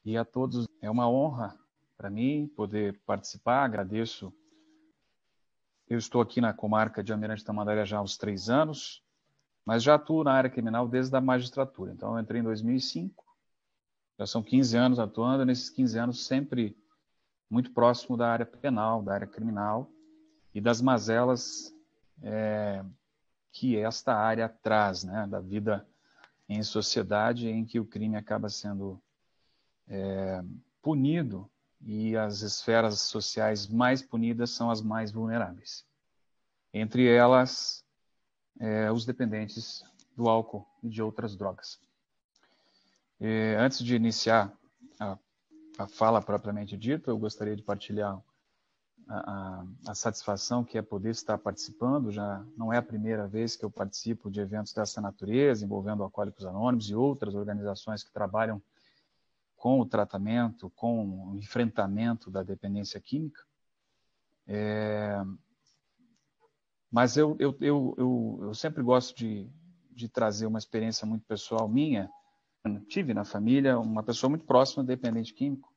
E a todos, é uma honra para mim poder participar, agradeço. Eu estou aqui na comarca de Almirante Tamandaré já há uns 3 anos, mas já atuo na área criminal desde a magistratura. Então, eu entrei em 2005, já são 15 anos atuando, nesses 15 anos sempre muito próximo da área penal, da área criminal e das mazelas que esta área traz, né, da vida em sociedade em que o crime acaba sendo punido e as esferas sociais mais punidas são as mais vulneráveis. Entre elas, os dependentes do álcool e de outras drogas. Antes de iniciar a fala propriamente dita, eu gostaria de partilhar a satisfação que é poder estar participando. Já não é a primeira vez que eu participo de eventos dessa natureza, envolvendo Alcoólicos Anônimos e outras organizações que trabalham com o tratamento, com o enfrentamento da dependência química. Mas eu sempre gosto de trazer uma experiência muito pessoal minha. Eu tive na família uma pessoa muito próxima dependente químico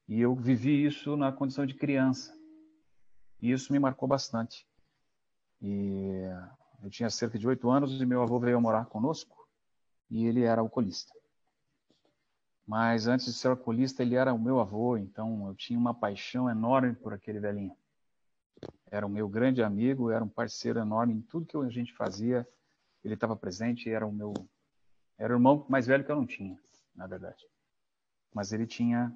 e eu vivi isso na condição de criança. E isso me marcou bastante. E eu tinha cerca de 8 anos e meu avô veio morar conosco e ele era alcoolista. Mas antes de ser alcoolista, ele era o meu avô, então eu tinha uma paixão enorme por aquele velhinho. Era o meu grande amigo, era um parceiro enorme em tudo que a gente fazia. Ele estava presente, era o irmão mais velho que eu não tinha, na verdade. Mas ele tinha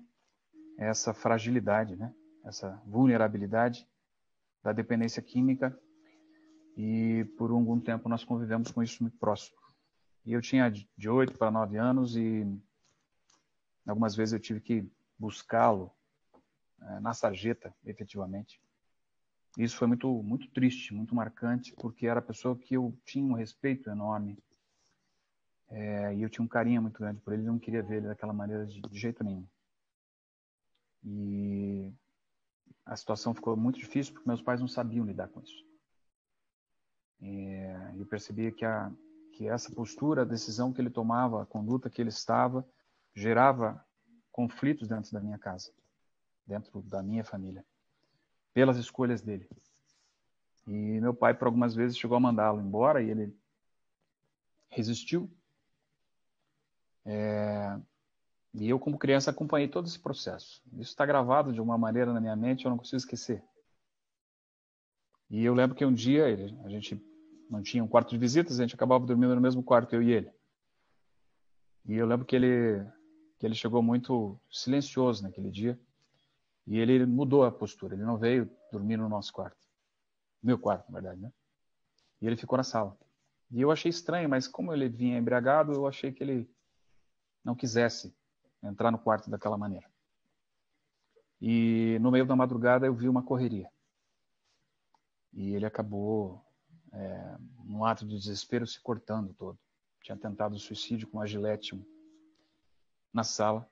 essa fragilidade, né? Essa vulnerabilidade da dependência química e por algum tempo nós convivemos com isso muito próximo. E eu tinha de 8 para 9 anos e algumas vezes eu tive que buscá-lo na sarjeta, efetivamente. Isso foi muito, muito triste, muito marcante, porque era a pessoa que eu tinha um respeito enorme e eu tinha um carinho muito grande por ele, não queria ver ele daquela maneira de jeito nenhum. E a situação ficou muito difícil porque meus pais não sabiam lidar com isso. E eu percebia que essa postura, a decisão que ele tomava, a conduta que ele estava, gerava conflitos dentro da minha casa, dentro da minha família, pelas escolhas dele. E meu pai, por algumas vezes, chegou a mandá-lo embora e ele resistiu. E eu, como criança, acompanhei todo esse processo. Isso está gravado de uma maneira na minha mente, eu não consigo esquecer. E eu lembro que um dia a gente não tinha um quarto de visitas, a gente acabava dormindo no mesmo quarto, eu e ele. E eu lembro que ele chegou muito silencioso naquele dia. E ele mudou a postura, ele não veio dormir no nosso quarto. Meu quarto, na verdade, né? E ele ficou na sala. E eu achei estranho, mas como ele vinha embriagado, eu achei que ele não quisesse entrar no quarto daquela maneira. E no meio da madrugada eu vi uma correria. E ele acabou, num ato de desespero, se cortando todo. Tinha tentado suicídio com uma gilete na sala.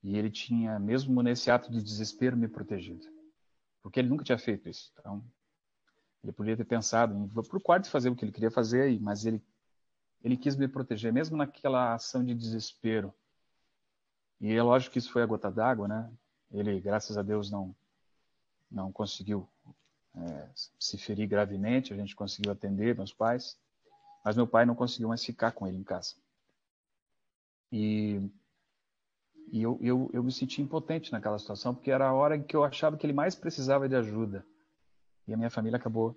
E ele tinha, mesmo nesse ato de desespero, me protegido. Porque ele nunca tinha feito isso. Então, ele poderia ter pensado em ir para o quarto fazer o que ele queria fazer, mas ele quis me proteger, mesmo naquela ação de desespero. E é lógico que isso foi a gota d'água, né? Ele, graças a Deus, não conseguiu se ferir gravemente, a gente conseguiu atender meus pais, mas meu pai não conseguiu mais ficar com ele em casa. E eu me senti impotente naquela situação, porque era a hora em que eu achava que ele mais precisava de ajuda. E a minha família acabou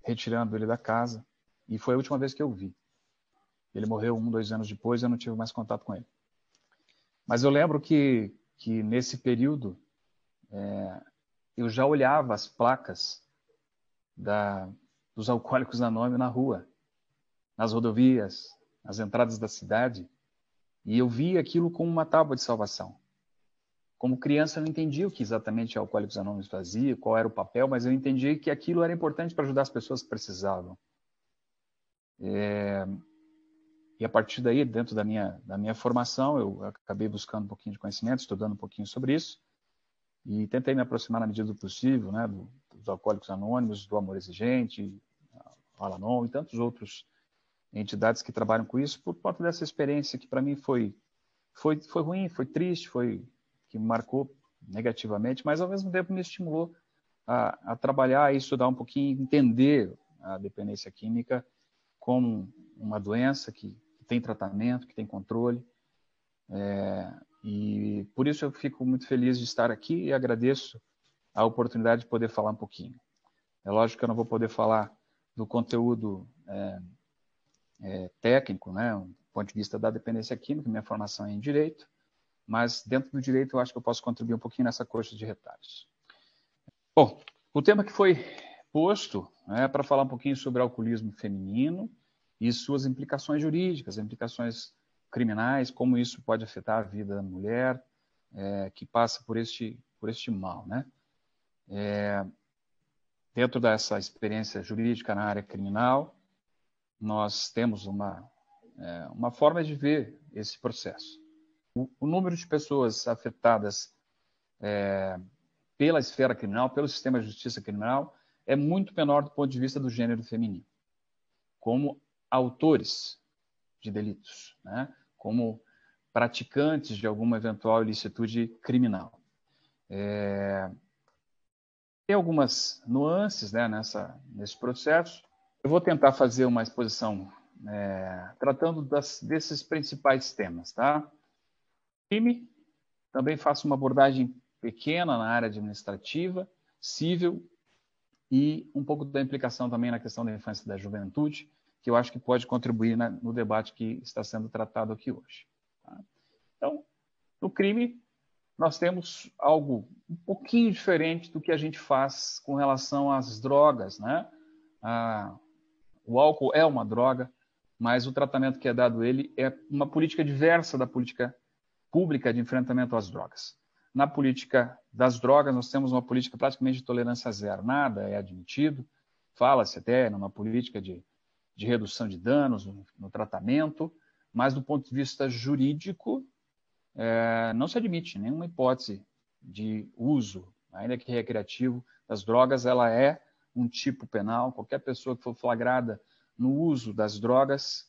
retirando ele da casa, e foi a última vez que eu o vi. Ele morreu 1, 2 anos depois, eu não tive mais contato com ele. Mas eu lembro que nesse período, eu já olhava as placas dos Alcoólicos Anônimos na rua, nas rodovias, nas entradas da cidade, e eu via aquilo como uma tábua de salvação. Como criança, eu não entendia o que exatamente Alcoólicos Anônimos fazia, qual era o papel, mas eu entendi que aquilo era importante para ajudar as pessoas que precisavam. E a partir daí, dentro da minha formação, eu acabei buscando um pouquinho de conhecimento, estudando um pouquinho sobre isso, e tentei me aproximar na medida do possível, né, dos Alcoólicos Anônimos, do Amor Exigente, Al-Anon e tantos outros entidades que trabalham com isso, por conta dessa experiência que para mim foi ruim, foi triste, foi que me marcou negativamente, mas ao mesmo tempo me estimulou a trabalhar e estudar um pouquinho, entender a dependência química como uma doença que tem tratamento, que tem controle. E por isso eu fico muito feliz de estar aqui e agradeço a oportunidade de poder falar um pouquinho. É lógico que eu não vou poder falar do conteúdo técnico, né, do ponto de vista da dependência química, minha formação é em Direito, mas dentro do Direito eu acho que eu posso contribuir um pouquinho nessa coxa de retalhos. Bom, o tema que foi posto é para falar um pouquinho sobre alcoolismo feminino e suas implicações jurídicas, implicações criminais, como isso pode afetar a vida da mulher que passa por este mal, né? Dentro dessa experiência jurídica na área criminal, nós temos uma forma de ver esse processo. O número de pessoas afetadas pela esfera criminal, pelo sistema de justiça criminal, é muito menor do ponto de vista do gênero feminino, como autores de delitos, né? Como praticantes de alguma eventual ilicitude criminal. Tem algumas nuances, né, nesse processo. Eu vou tentar fazer uma exposição tratando desses principais temas, tá? Crime, também faço uma abordagem pequena na área administrativa, civil e um pouco da implicação também na questão da infância e da juventude, que eu acho que pode contribuir no debate que está sendo tratado aqui hoje. Tá? Então, no crime, nós temos algo um pouquinho diferente do que a gente faz com relação às drogas, né? O álcool é uma droga, mas o tratamento que é dado a ele é uma política diversa da política pública de enfrentamento às drogas. Na política das drogas, nós temos uma política praticamente de tolerância zero. Nada é admitido. Fala-se até numa política de redução de danos no tratamento, mas do ponto de vista jurídico, não se admite nenhuma hipótese de uso, ainda que recreativo, das drogas. Ela é um tipo penal. Qualquer pessoa que for flagrada no uso das drogas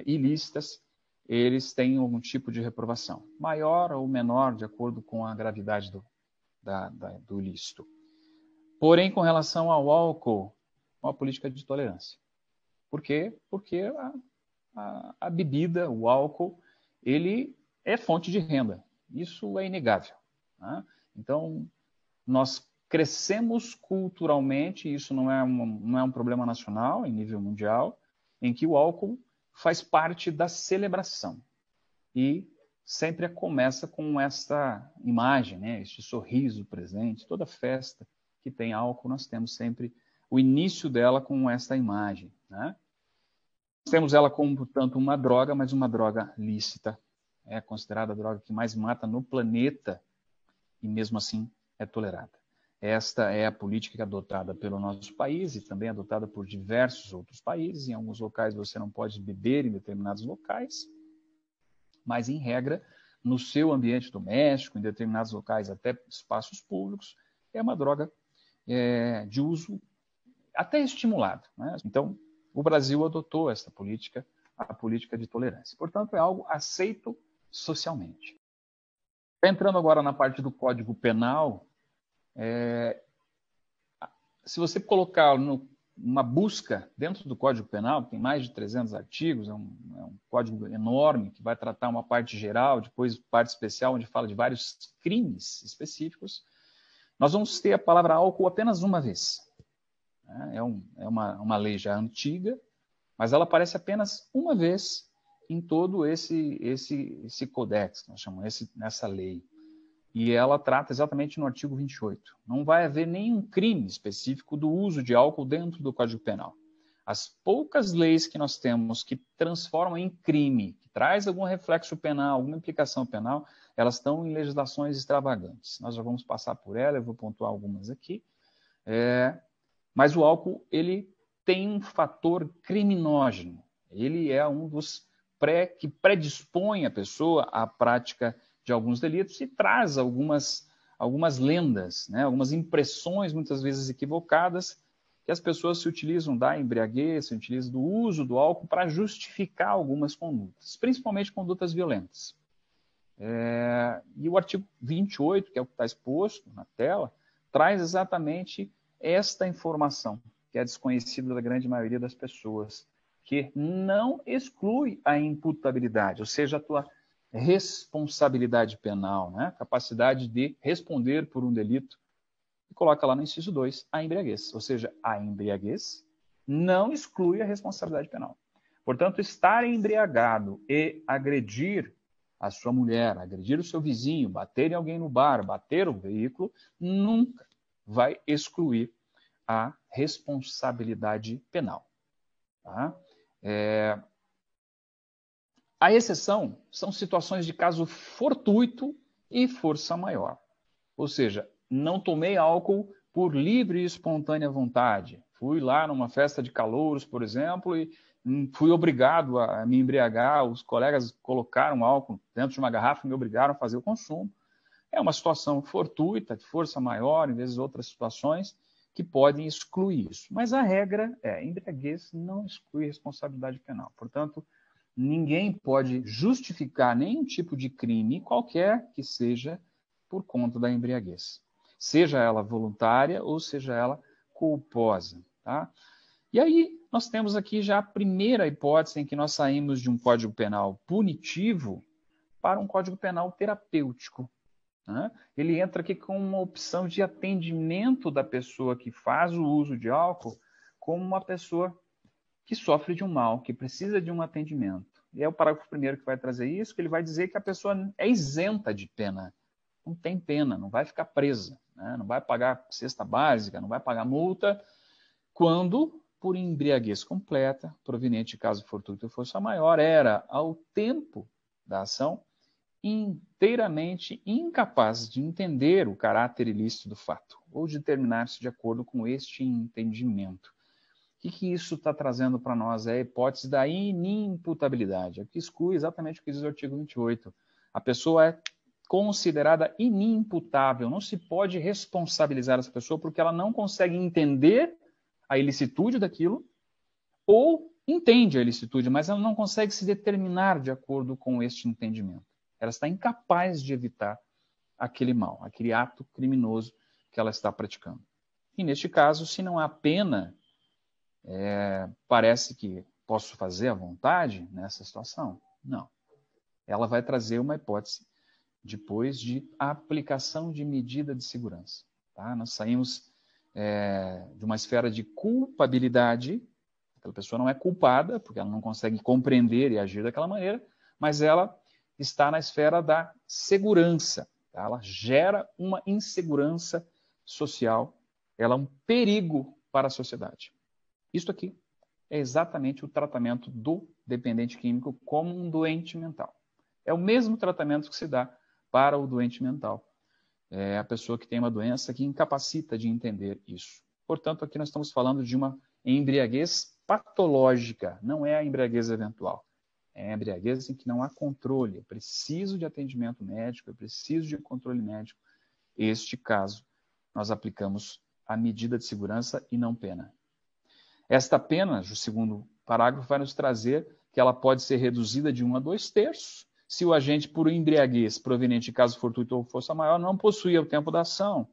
ilícitas, eles têm algum tipo de reprovação, maior ou menor, de acordo com a gravidade do ilícito. Porém, com relação ao álcool, uma política de tolerância. Por quê? Porque a bebida, o álcool, ele é fonte de renda. Isso é inegável. Né? Então, nós crescemos culturalmente, isso não é um problema nacional, em nível mundial, em que o álcool faz parte da celebração. E sempre começa com essa imagem, né? Este sorriso presente. Toda festa que tem álcool, nós temos sempre o início dela com essa imagem. Né? Nós temos ela como, portanto, uma droga, mas uma droga lícita. É considerada a droga que mais mata no planeta e, mesmo assim, é tolerada. Esta é a política adotada pelo nosso país e também adotada por diversos outros países. Em alguns locais você não pode beber em determinados locais, mas, em regra, no seu ambiente doméstico, em determinados locais, até espaços públicos, é uma droga de uso até estimulado. Né? Então, o Brasil adotou essa política, a política de tolerância. Portanto, é algo aceito socialmente. Entrando agora na parte do Código Penal, se você colocar uma busca dentro do Código Penal, tem mais de 300 artigos, é um código enorme que vai tratar uma parte geral, depois parte especial, onde fala de vários crimes específicos, nós vamos ter a palavra álcool apenas uma vez. É uma lei já antiga, mas ela aparece apenas uma vez em todo esse codex, nós chamamos nessa lei. E ela trata exatamente no artigo 28. Não vai haver nenhum crime específico do uso de álcool dentro do Código Penal. As poucas leis que nós temos que transformam em crime, que traz algum reflexo penal, alguma implicação penal, elas estão em legislações extravagantes. Nós já vamos passar por ela, eu vou pontuar algumas aqui. Mas o álcool, ele tem um fator criminógeno. Ele é um dos que predispõe a pessoa à prática de alguns delitos e traz algumas lendas, né? Algumas impressões, muitas vezes equivocadas, que as pessoas se utilizam da embriaguez, se utilizam do uso do álcool para justificar algumas condutas, principalmente condutas violentas. E o artigo 28, que é o que está exposto na tela, traz exatamente esta informação, que é desconhecida da grande maioria das pessoas, que não exclui a imputabilidade, ou seja, a tua responsabilidade penal, né? Capacidade de responder por um delito, e coloca lá no inciso 2, a embriaguez, ou seja, a embriaguez não exclui a responsabilidade penal. Portanto, estar embriagado e agredir a sua mulher, agredir o seu vizinho, bater em alguém no bar, bater o veículo, nunca vai excluir a responsabilidade penal. Tá? A exceção são situações de caso fortuito e força maior. Ou seja, não tomei álcool por livre e espontânea vontade. Fui lá numa festa de calouros, por exemplo, e fui obrigado a me embriagar. Os colegas colocaram álcool dentro de uma garrafa e me obrigaram a fazer o consumo. É uma situação fortuita, de força maior, em vezes outras situações, que podem excluir isso. Mas a regra é, embriaguez não exclui responsabilidade penal. Portanto, ninguém pode justificar nenhum tipo de crime, qualquer que seja, por conta da embriaguez. Seja ela voluntária ou seja ela culposa. Tá? E aí, nós temos aqui já a primeira hipótese em que nós saímos de um Código Penal punitivo para um Código Penal terapêutico. Né? Ele entra aqui com uma opção de atendimento da pessoa que faz o uso de álcool como uma pessoa que sofre de um mal, que precisa de um atendimento. E é o parágrafo primeiro que vai trazer isso, que ele vai dizer que a pessoa é isenta de pena. Não tem pena, não vai ficar presa, né? Não vai pagar cesta básica, não vai pagar multa, quando, por embriaguez completa, proveniente de caso fortuito ou força maior, era, ao tempo da ação, inteiramente incapaz de entender o caráter ilícito do fato, ou de determinar-se de acordo com este entendimento. O que isso está trazendo para nós? É a hipótese da inimputabilidade, que exclui exatamente o que diz o artigo 28. A pessoa é considerada inimputável, não se pode responsabilizar essa pessoa porque ela não consegue entender a ilicitude daquilo, ou entende a ilicitude, mas ela não consegue se determinar de acordo com este entendimento. Ela está incapaz de evitar aquele mal, aquele ato criminoso que ela está praticando. E neste caso, se não há pena, parece que posso fazer à vontade nessa situação? Não. Ela vai trazer uma hipótese depois de aplicação de medida de segurança. Tá? Nós saímos de uma esfera de culpabilidade, aquela pessoa não é culpada, porque ela não consegue compreender e agir daquela maneira, mas ela está na esfera da segurança. Tá? Ela gera uma insegurança social, ela é um perigo para a sociedade. Isso aqui é exatamente o tratamento do dependente químico como um doente mental. É o mesmo tratamento que se dá para o doente mental. É a pessoa que tem uma doença que incapacita de entender isso. Portanto, aqui nós estamos falando de uma embriaguez patológica, não é a embriaguez eventual. É a embriaguez em que não há controle, é preciso de atendimento médico, é preciso de controle médico. Este caso, nós aplicamos a medida de segurança e não pena. Esta pena, o segundo parágrafo, vai nos trazer que ela pode ser reduzida de 1 a 2/3, se o agente por embriaguez proveniente de caso fortuito ou força maior não possuía ao tempo da ação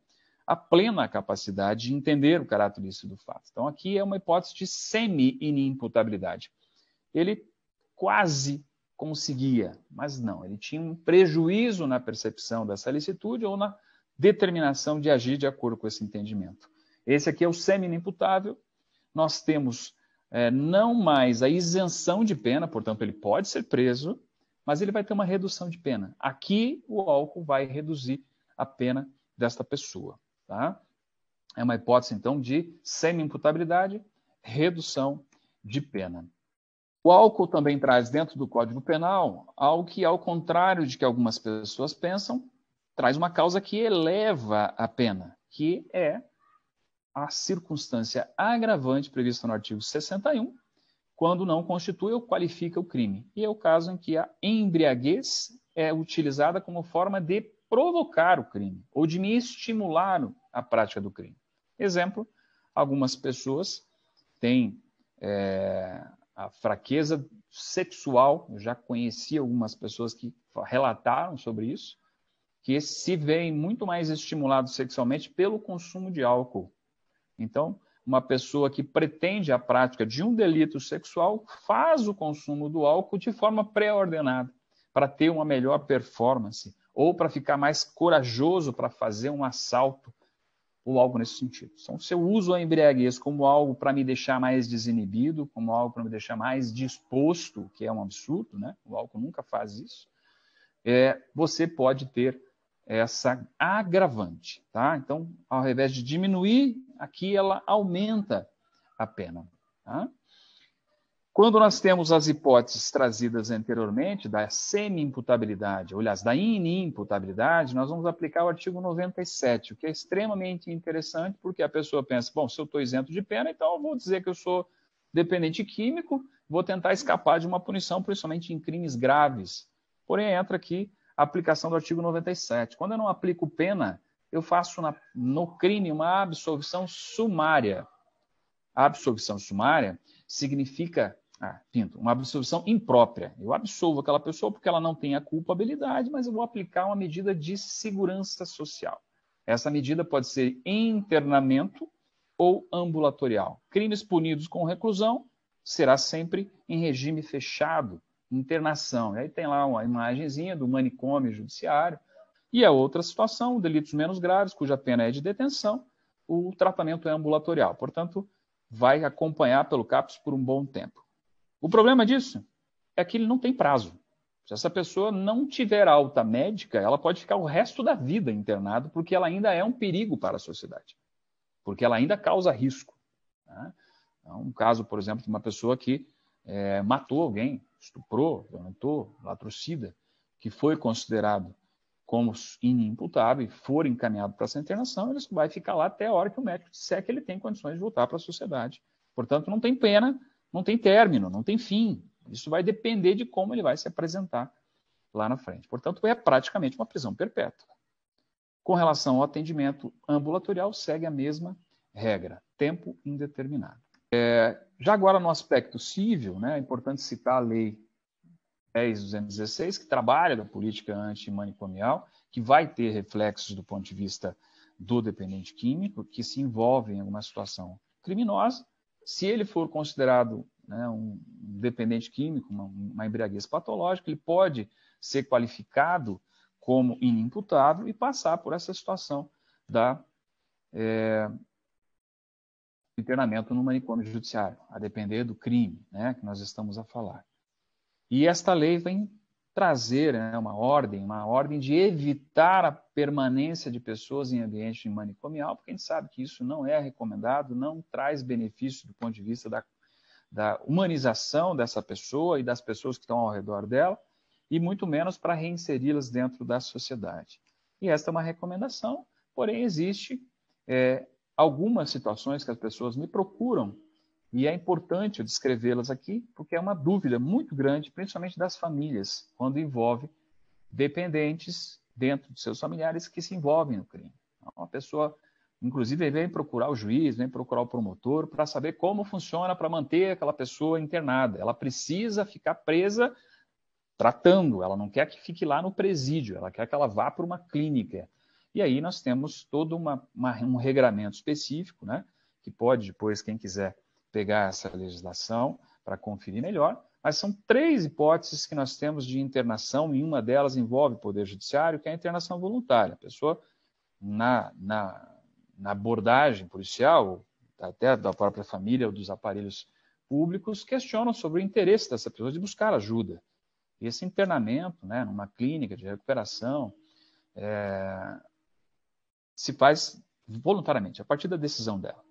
a plena capacidade de entender o caráter ilícito do fato. Então, aqui é uma hipótese de semi-inimputabilidade. Ele quase conseguia, mas não, ele tinha um prejuízo na percepção dessa licitude ou na determinação de agir de acordo com esse entendimento. Esse aqui é o semi-inimputável. Nós temos não mais a isenção de pena, portanto, ele pode ser preso, mas ele vai ter uma redução de pena. Aqui, o álcool vai reduzir a pena desta pessoa. Tá? É uma hipótese, então, de semi-imputabilidade, redução de pena. O álcool também traz dentro do Código Penal algo que, ao contrário de que algumas pessoas pensam, traz uma causa que eleva a pena, que é a circunstância agravante prevista no artigo 61, quando não constitui ou qualifica o crime. E é o caso em que a embriaguez é utilizada como forma de provocar o crime, ou de me estimular a prática do crime. Exemplo, algumas pessoas têm a fraqueza sexual, eu já conheci algumas pessoas que relataram sobre isso, que se veem muito mais estimulados sexualmente pelo consumo de álcool. Então, uma pessoa que pretende a prática de um delito sexual faz o consumo do álcool de forma pré-ordenada, para ter uma melhor performance, ou para ficar mais corajoso para fazer um assalto, ou algo nesse sentido. Então, se eu uso a embriaguez como algo para me deixar mais desinibido, como algo para me deixar mais disposto, que é um absurdo, né? O álcool nunca faz isso, você pode ter essa agravante, tá? Então, ao invés de diminuir, aqui ela aumenta a pena, tá? Quando nós temos as hipóteses trazidas anteriormente da semi-imputabilidade, ou aliás, da inimputabilidade, nós vamos aplicar o artigo 97, o que é extremamente interessante, porque a pessoa pensa, bom, se eu estou isento de pena, então eu vou dizer que eu sou dependente químico, vou tentar escapar de uma punição, principalmente em crimes graves. Porém, entra aqui a aplicação do artigo 97. Quando eu não aplico pena, eu faço no crime uma absolvição sumária. A absolvição sumária significa uma absolvição imprópria. Eu absolvo aquela pessoa porque ela não tem a culpabilidade, mas eu vou aplicar uma medida de segurança social. Essa medida pode ser internamento ou ambulatorial. Crimes punidos com reclusão será sempre em regime fechado, internação. E aí tem lá uma imagenzinha do manicômio judiciário. E a outra situação, delitos menos graves, cuja pena é de detenção, o tratamento é ambulatorial. Portanto, vai acompanhar pelo CAPS por um bom tempo. O problema disso é que ele não tem prazo. Se essa pessoa não tiver alta médica, ela pode ficar o resto da vida internada, porque ela ainda é um perigo para a sociedade, porque ela ainda causa risco. Né? Então, um caso, por exemplo, de uma pessoa que matou alguém, estuprou, violentou, latrocida, que foi considerado como inimputável e for encaminhado para essa internação, ele vai ficar lá até a hora que o médico disser que ele tem condições de voltar para a sociedade. Portanto, não tem pena, não tem término, não tem fim. Isso vai depender de como ele vai se apresentar lá na frente. Portanto, é praticamente uma prisão perpétua. Com relação ao atendimento ambulatorial, segue a mesma regra, tempo indeterminado. Já agora no aspecto civil, né, é importante citar a Lei 10.216, que trabalha da política antimanicomial, que vai ter reflexos do ponto de vista do dependente químico, que se envolve em alguma situação criminosa. Se ele for considerado, né, um dependente químico, uma embriaguez patológica, ele pode ser qualificado como inimputável e passar por essa situação da internamento no manicômio judiciário, a depender do crime, né, que nós estamos a falar. E esta lei vem trazer, né, uma ordem de evitar a permanência de pessoas em ambiente manicomial, porque a gente sabe que isso não é recomendado, não traz benefício do ponto de vista da humanização dessa pessoa e das pessoas que estão ao redor dela, e muito menos para reinseri-las dentro da sociedade. E esta é uma recomendação, porém existe algumas situações que as pessoas me procuram, e é importante eu descrevê-las aqui, porque é uma dúvida muito grande, principalmente das famílias, quando envolve dependentes dentro de seus familiares que se envolvem no crime. Uma pessoa, inclusive, vem procurar o juiz, vem procurar o promotor para saber como funciona para manter aquela pessoa internada. Ela precisa ficar presa tratando, ela não quer que fique lá no presídio, ela quer que ela vá para uma clínica. E aí nós temos todo um regramento específico, né, que pode depois, quem quiser, pegar essa legislação para conferir melhor, mas são 3 hipóteses que nós temos de internação, e uma delas envolve o Poder Judiciário, que é a internação voluntária. A pessoa, na abordagem policial, até da própria família ou dos aparelhos públicos, questionam sobre o interesse dessa pessoa de buscar ajuda. E esse internamento, né, numa clínica de recuperação, se faz voluntariamente, a partir da decisão dela.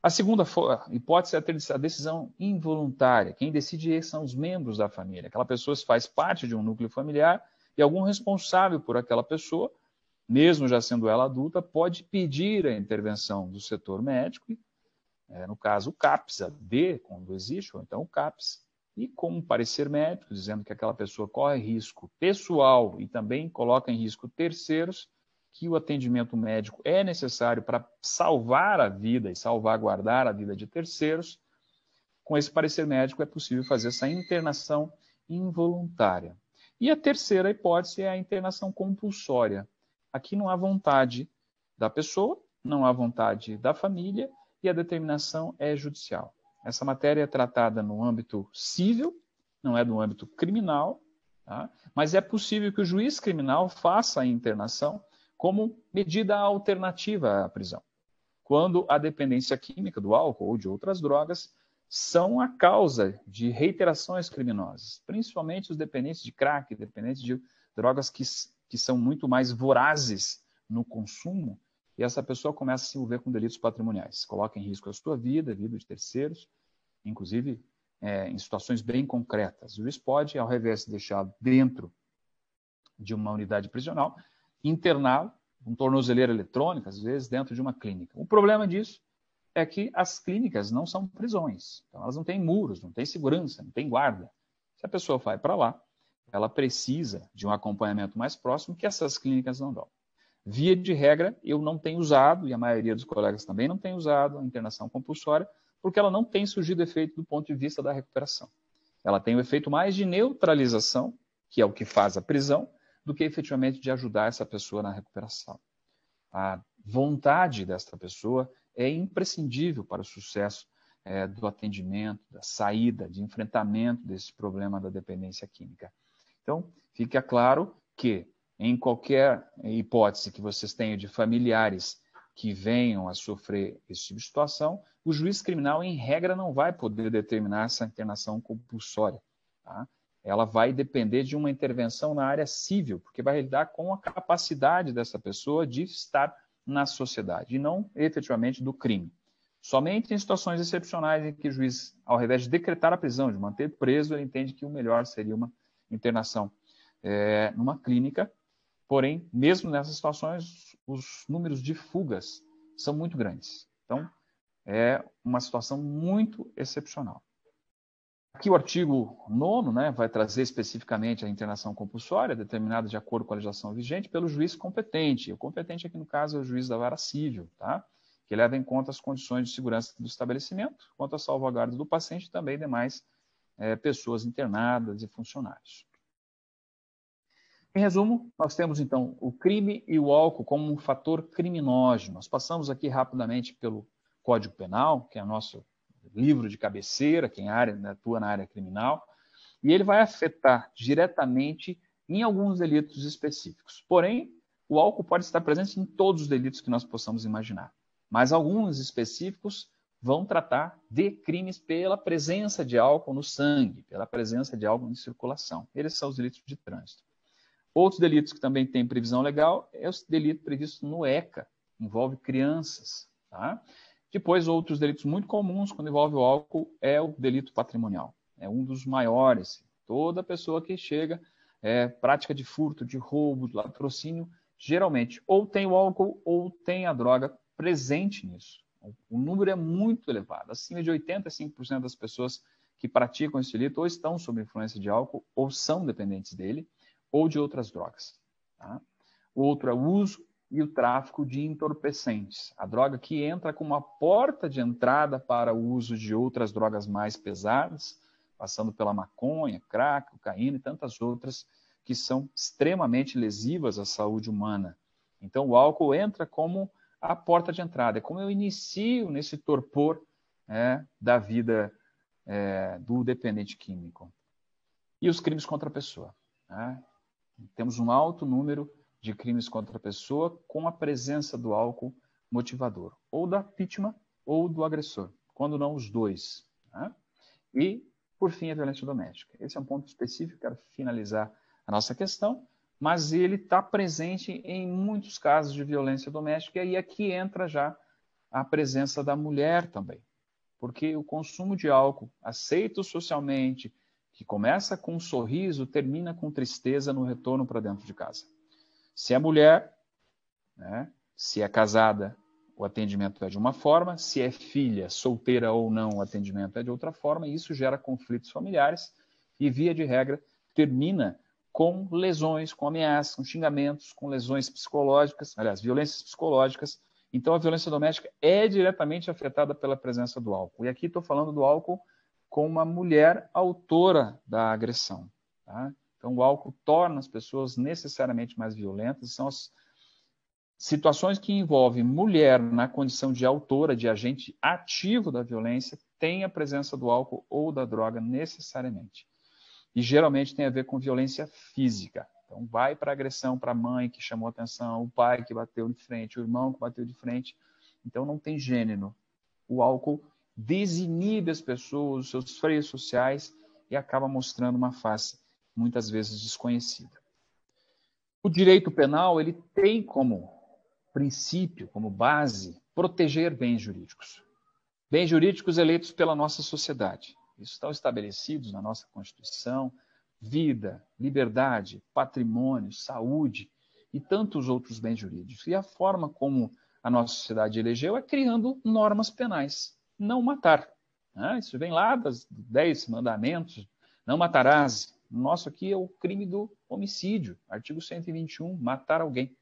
A segunda hipótese é a decisão involuntária. Quem decide são os membros da família. Aquela pessoa faz parte de um núcleo familiar e algum responsável por aquela pessoa, mesmo já sendo ela adulta, pode pedir a intervenção do setor médico, no caso o CAPS, a D, quando existe, ou então o CAPS, e com um parecer médico, dizendo que aquela pessoa corre risco pessoal e também coloca em risco terceiros, que o atendimento médico é necessário para salvar a vida e salvaguardar a vida de terceiros, com esse parecer médico é possível fazer essa internação involuntária. E a terceira hipótese é a internação compulsória. Aqui não há vontade da pessoa, não há vontade da família e a determinação é judicial. Essa matéria é tratada no âmbito civil, não é no âmbito criminal, tá? Mas é possível que o juiz criminal faça a internação como medida alternativa à prisão, quando a dependência química do álcool ou de outras drogas são a causa de reiterações criminosas, principalmente os dependentes de crack, dependentes de drogas que são muito mais vorazes no consumo, e essa pessoa começa a se envolver com delitos patrimoniais, coloca em risco a sua vida, a vida de terceiros, inclusive em situações bem concretas. O juiz pode, ao invés de deixá-lo dentro de uma unidade prisional, interná-lo, com tornozeleira eletrônica, às vezes, dentro de uma clínica. O problema disso é que as clínicas não são prisões. Então, elas não têm muros, não têm segurança, não têm guarda. Se a pessoa vai para lá, ela precisa de um acompanhamento mais próximo que essas clínicas não dão. Via de regra, eu não tenho usado, e a maioria dos colegas também não tem usado, a internação compulsória, porque ela não tem surgido efeito do ponto de vista da recuperação. Ela tem o efeito mais de neutralização, que é o que faz a prisão, do que efetivamente de ajudar essa pessoa na recuperação. A vontade desta pessoa é imprescindível para o sucesso do atendimento, da saída, de enfrentamento desse problema da dependência química. Então, fica claro que em qualquer hipótese que vocês tenham de familiares que venham a sofrer esse tipo de situação, o juiz criminal, em regra, não vai poder determinar essa internação compulsória. Tá? Ela vai depender de uma intervenção na área civil, porque vai lidar com a capacidade dessa pessoa de estar na sociedade, e não efetivamente do crime. Somente em situações excepcionais em que o juiz, ao invés de decretar a prisão, de manter preso, ele entende que o melhor seria uma internação numa clínica. Porém, mesmo nessas situações, os números de fugas são muito grandes. Então, é uma situação muito excepcional. Aqui o artigo 9º, né, vai trazer especificamente a internação compulsória, determinada de acordo com a legislação vigente, pelo juiz competente. O competente aqui, no caso, é o juiz da vara civil, tá? Que leva em conta as condições de segurança do estabelecimento, quanto à salvaguarda do paciente e também demais pessoas internadas e funcionários. Em resumo, nós temos, então, o crime e o álcool como um fator criminógeno. Nós passamos aqui rapidamente pelo Código Penal, que é o nosso livro de cabeceira, quem atua na área criminal, e ele vai afetar diretamente em alguns delitos específicos. Porém, o álcool pode estar presente em todos os delitos que nós possamos imaginar, mas alguns específicos vão tratar de crimes pela presença de álcool no sangue, pela presença de álcool em circulação. Eles são os delitos de trânsito. Outros delitos que também têm previsão legal é o delito previsto no ECA, envolve crianças. Tá? Depois, outros delitos muito comuns quando envolve o álcool é o delito patrimonial. É um dos maiores. Toda pessoa que chega, prática de furto, de roubo, de latrocínio, geralmente ou tem o álcool ou tem a droga presente nisso. O número é muito elevado. Acima de 85% das pessoas que praticam esse delito ou estão sob influência de álcool ou são dependentes dele, ou de outras drogas. Tá? O outro é o uso e o tráfico de entorpecentes. A droga que entra como uma porta de entrada para o uso de outras drogas mais pesadas, passando pela maconha, crack, cocaína e tantas outras que são extremamente lesivas à saúde humana. Então, o álcool entra como a porta de entrada. É como eu inicio nesse torpor da vida do dependente químico. E os crimes contra a pessoa. Né? Temos um alto número de crimes contra a pessoa com a presença do álcool motivador, ou da vítima ou do agressor, quando não os dois. Né? E, por fim, a violência doméstica. Esse é um ponto específico, quero finalizar a nossa questão, mas ele está presente em muitos casos de violência doméstica, e aqui entra já a presença da mulher também, porque o consumo de álcool, aceito socialmente, que começa com um sorriso, termina com tristeza no retorno para dentro de casa. Se é mulher, né, se é casada, o atendimento é de uma forma, se é filha, solteira ou não, o atendimento é de outra forma, e isso gera conflitos familiares e, via de regra, termina com lesões, com ameaças, com xingamentos, com lesões psicológicas, aliás, violências psicológicas. Então, a violência doméstica é diretamente afetada pela presença do álcool. E aqui estou falando do álcool com uma mulher autora da agressão. Tá? Então, o álcool torna as pessoas necessariamente mais violentas. São as situações que envolvem mulher na condição de autora, de agente ativo da violência, tem a presença do álcool ou da droga necessariamente. E geralmente tem a ver com violência física. Então, vai para a agressão para a mãe que chamou atenção, o pai que bateu de frente, o irmão que bateu de frente. Então, não tem gênero. O álcool desinibe as pessoas, os seus freios sociais e acaba mostrando uma face muitas vezes desconhecida. O direito penal ele tem como princípio, como base, proteger bens jurídicos. Bens jurídicos eleitos pela nossa sociedade. Isso estão estabelecidos na nossa Constituição, vida, liberdade, patrimônio, saúde e tantos outros bens jurídicos. E a forma como a nossa sociedade elegeu é criando normas penais. Não matar. Isso vem lá dos 10 mandamentos. Não matarás. O nosso aqui é o crime do homicídio. Artigo 121, matar alguém.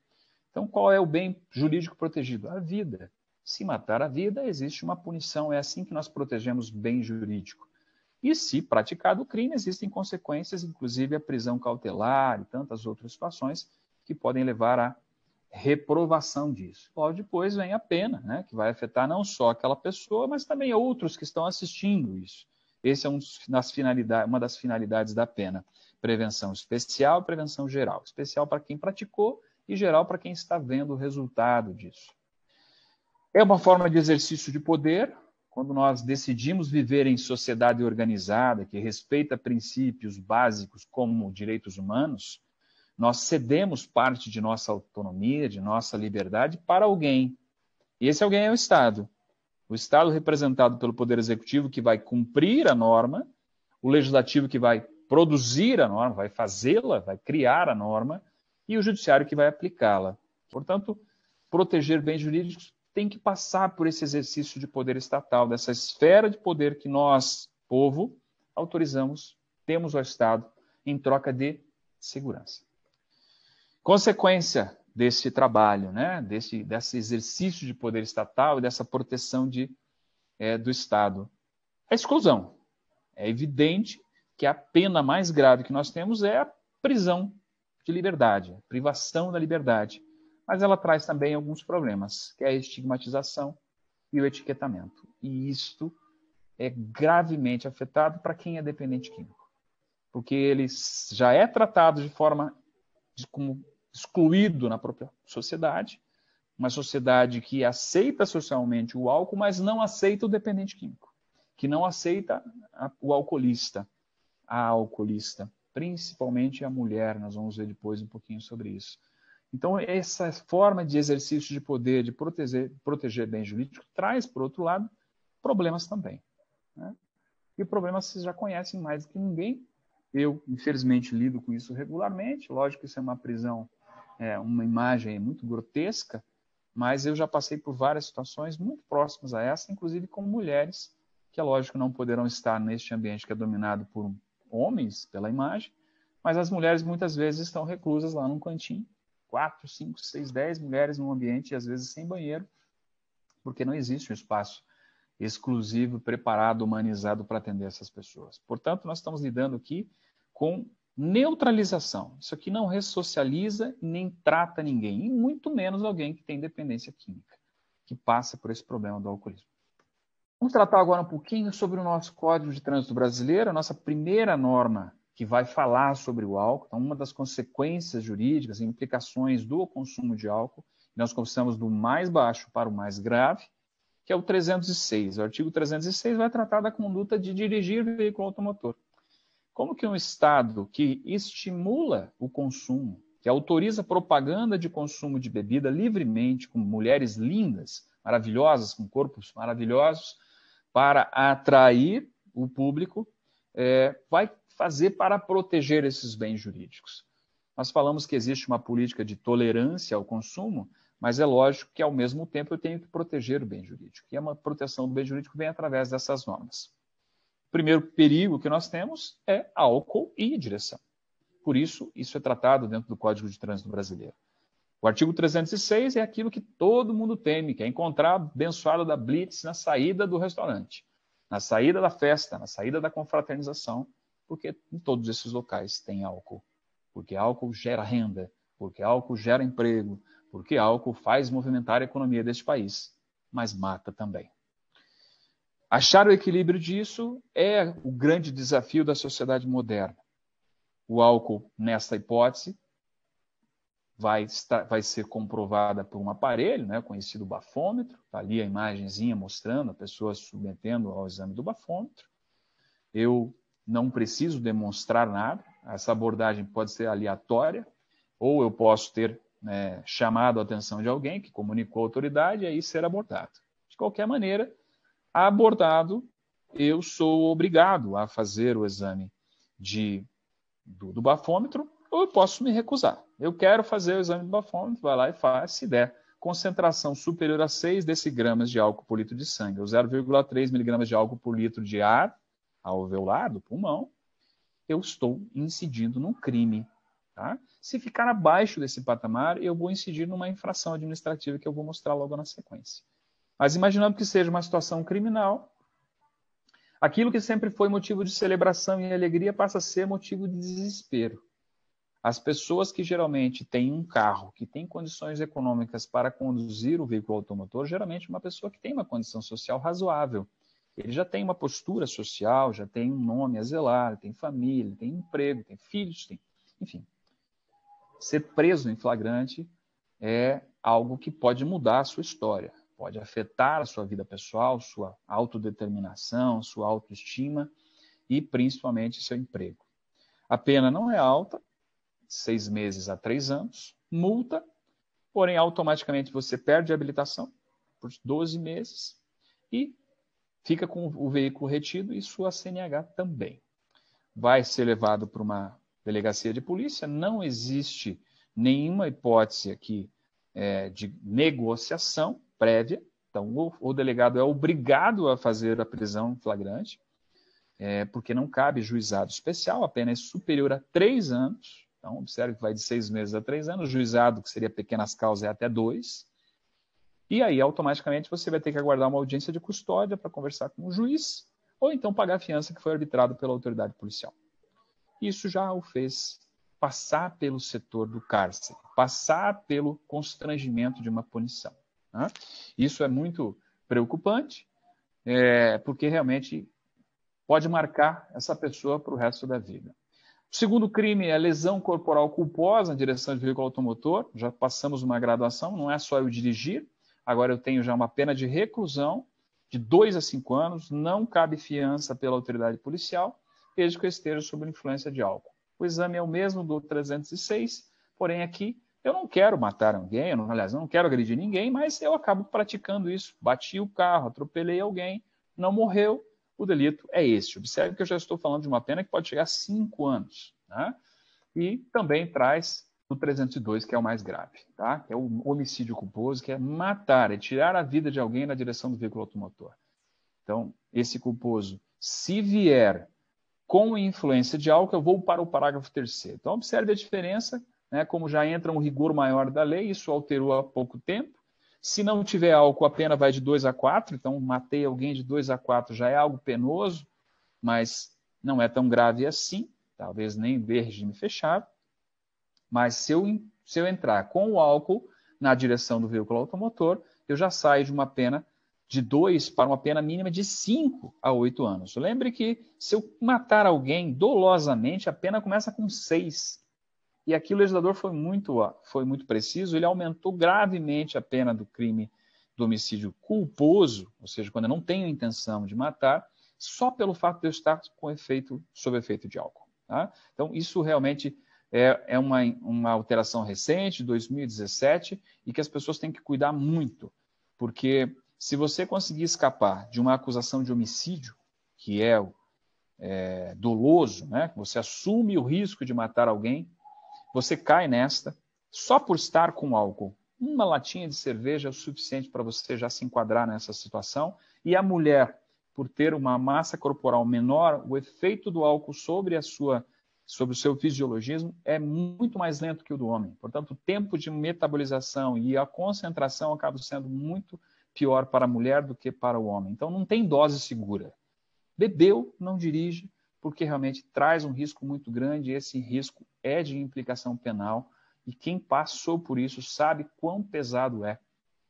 Então, qual é o bem jurídico protegido? A vida. Se matar a vida, existe uma punição. É assim que nós protegemos bem jurídico. E se praticado o crime, existem consequências, inclusive a prisão cautelar e tantas outras situações que podem levar à reprovação disso. Logo depois vem a pena, né, que vai afetar não só aquela pessoa, mas também outros que estão assistindo isso. Esse é uma das finalidades da pena. Prevenção especial e prevenção geral. Especial para quem praticou e geral para quem está vendo o resultado disso. É uma forma de exercício de poder. Quando nós decidimos viver em sociedade organizada, que respeita princípios básicos como direitos humanos, nós cedemos parte de nossa autonomia, de nossa liberdade para alguém. E esse alguém é o Estado. O Estado representado pelo Poder Executivo, que vai cumprir a norma, o Legislativo, que vai produzir a norma, vai fazê-la, vai criar a norma, e o Judiciário, que vai aplicá-la. Portanto, proteger bens jurídicos tem que passar por esse exercício de poder estatal, dessa esfera de poder que nós, povo, autorizamos, temos ao Estado, em troca de segurança. Consequência desse trabalho, né, desse exercício de poder estatal e dessa proteção do Estado, a exclusão. É evidente que a pena mais grave que nós temos é a prisão de liberdade, a privação da liberdade. Mas ela traz também alguns problemas, que é a estigmatização e o etiquetamento. E isto é gravemente afetado para quem é dependente químico, porque ele já é tratado de forma como excluído na própria sociedade, uma sociedade que aceita socialmente o álcool, mas não aceita o dependente químico, que não aceita o alcoolista, a alcoolista, principalmente a mulher. Nós vamos ver depois um pouquinho sobre isso. Então, essa forma de exercício de poder, de proteger bem jurídico, traz, por outro lado, problemas também. Né? E problemas vocês já conhecem mais do que ninguém. Eu, infelizmente, lido com isso regularmente. Lógico que isso é uma prisão, uma imagem muito grotesca, mas eu já passei por várias situações muito próximas a essa, inclusive com mulheres, que é lógico não poderão estar neste ambiente que é dominado por homens, pela imagem, mas as mulheres muitas vezes estão reclusas lá num cantinho, 4, 5, 6, 10 mulheres num ambiente, e às vezes sem banheiro, porque não existe um espaço exclusivo, preparado, humanizado para atender essas pessoas. Portanto, nós estamos lidando aqui com neutralização. Isso aqui não ressocializa nem trata ninguém, e muito menos alguém que tem dependência química, que passa por esse problema do alcoolismo. Vamos tratar agora um pouquinho sobre o nosso Código de Trânsito Brasileiro, a nossa primeira norma que vai falar sobre o álcool. Então, uma das consequências jurídicas e implicações do consumo de álcool, nós começamos do mais baixo para o mais grave, que é o 306. O artigo 306 vai tratar da conduta de dirigir veículo automotor. Como que um Estado que estimula o consumo, que autoriza propaganda de consumo de bebida livremente, com mulheres lindas, maravilhosas, com corpos maravilhosos, para atrair o público, vai fazer para proteger esses bens jurídicos? Nós falamos que existe uma política de tolerância ao consumo, mas é lógico que, ao mesmo tempo, eu tenho que proteger o bem jurídico. E a proteção do bem jurídico vem através dessas normas. O primeiro perigo que nós temos é álcool e direção. Por isso, isso é tratado dentro do Código de Trânsito Brasileiro. O artigo 306 é aquilo que todo mundo teme, que é encontrar a abençoada da Blitz na saída do restaurante. na saída da festa, na saída da confraternização, porque em todos esses locais tem álcool. Porque álcool gera renda, porque álcool gera emprego, porque álcool faz movimentar a economia deste país, mas mata também. Achar o equilíbrio disso é o grande desafio da sociedade moderna. O álcool, nessa hipótese, vai ser comprovada por um aparelho, né, conhecido bafômetro. Está ali a imagenzinha mostrando a pessoa submetendo ao exame do bafômetro. Eu não preciso demonstrar nada. Essa abordagem pode ser aleatória, ou eu posso ter chamado a atenção de alguém que comunicou a autoridade e aí ser abordado. De qualquer maneira, abordado, eu sou obrigado a fazer o exame do bafômetro, ou eu posso me recusar. Eu quero fazer o exame do bafômetro, vai lá e faz, se der concentração superior a 6 decigramas de álcool por litro de sangue, ou 0,3 miligramas de álcool por litro de ar alveolar do pulmão, eu estou incidindo num crime. Tá? Se ficar abaixo desse patamar, eu vou incidir numa infração administrativa que eu vou mostrar logo na sequência. Mas imaginando que seja uma situação criminal, aquilo que sempre foi motivo de celebração e alegria passa a ser motivo de desespero. As pessoas que geralmente têm um carro, que tem condições econômicas para conduzir o veículo automotor, geralmente uma pessoa que tem uma condição social razoável. Ele já tem uma postura social, já tem um nome a zelar, tem família, tem emprego, tem filhos, enfim. Ser preso em flagrante é algo que pode mudar a sua história, pode afetar a sua vida pessoal, sua autodeterminação, sua autoestima e principalmente seu emprego. A pena não é alta, 6 meses a 3 anos, multa, porém automaticamente você perde a habilitação por 12 meses e fica com o veículo retido e sua CNH também. Vai ser levado para uma delegacia de polícia, não existe nenhuma hipótese aqui de negociação prévia, então o delegado é obrigado a fazer a prisão flagrante, porque não cabe juizado especial, a pena é superior a 3 anos, então observe que vai de 6 meses a 3 anos, juizado, que seria pequenas causas, é até 2, e aí automaticamente você vai ter que aguardar uma audiência de custódia para conversar com o juiz, ou então pagar a fiança que foi arbitrado pela autoridade policial. Isso já o fez passar pelo setor do cárcere, passar pelo constrangimento de uma punição. Né? Isso é muito preocupante, porque realmente pode marcar essa pessoa para o resto da vida. O segundo crime é lesão corporal culposa na direção de veículo automotor. Já passamos uma graduação, não é só eu dirigir, agora eu tenho já uma pena de reclusão de 2 a 5 anos, não cabe fiança pela autoridade policial, desde que eu esteja sob influência de álcool. O exame é o mesmo do 306, porém aqui eu não quero matar alguém, eu não quero agredir ninguém, mas eu acabo praticando isso. Bati o carro, atropelei alguém, não morreu, o delito é este. Observe que eu já estou falando de uma pena que pode chegar a 5 anos. Né? E também traz o 302, que é o mais grave, tá? Que é o homicídio culposo, que é matar, é tirar a vida de alguém na direção do veículo automotor. Então, esse culposo, se vier com influência de álcool, eu vou para o parágrafo 3º. Então, observe a diferença, né? Como já entra um rigor maior da lei, isso alterou há pouco tempo. Se não tiver álcool, a pena vai de 2 a 4, então matei alguém de 2 a 4 já é algo penoso, mas não é tão grave assim, talvez nem ver regime fechado. Mas se eu entrar com o álcool na direção do veículo automotor, eu já saio de uma pena de 2 para uma pena mínima de 5 a 8 anos. Lembre que se eu matar alguém dolosamente, a pena começa com 6. E aqui o legislador foi muito preciso, ele aumentou gravemente a pena do crime do homicídio culposo, ou seja, quando eu não tenho intenção de matar, só pelo fato de eu estar sob efeito de álcool. Tá? Então, isso realmente é uma alteração recente, de 2017, e que as pessoas têm que cuidar muito, porque se você conseguir escapar de uma acusação de homicídio, que é doloso, né? Você assume o risco de matar alguém, você cai nesta, só por estar com álcool. Uma latinha de cerveja é o suficiente para você já se enquadrar nessa situação. E a mulher, por ter uma massa corporal menor, o efeito do álcool sobre o seu fisiologismo é muito mais lento que o do homem. Portanto, o tempo de metabolização e a concentração acabam sendo muito pior para a mulher do que para o homem. Então, não tem dose segura. Bebeu, não dirige, porque realmente traz um risco muito grande, e esse risco é de implicação penal, e quem passou por isso sabe quão pesado é.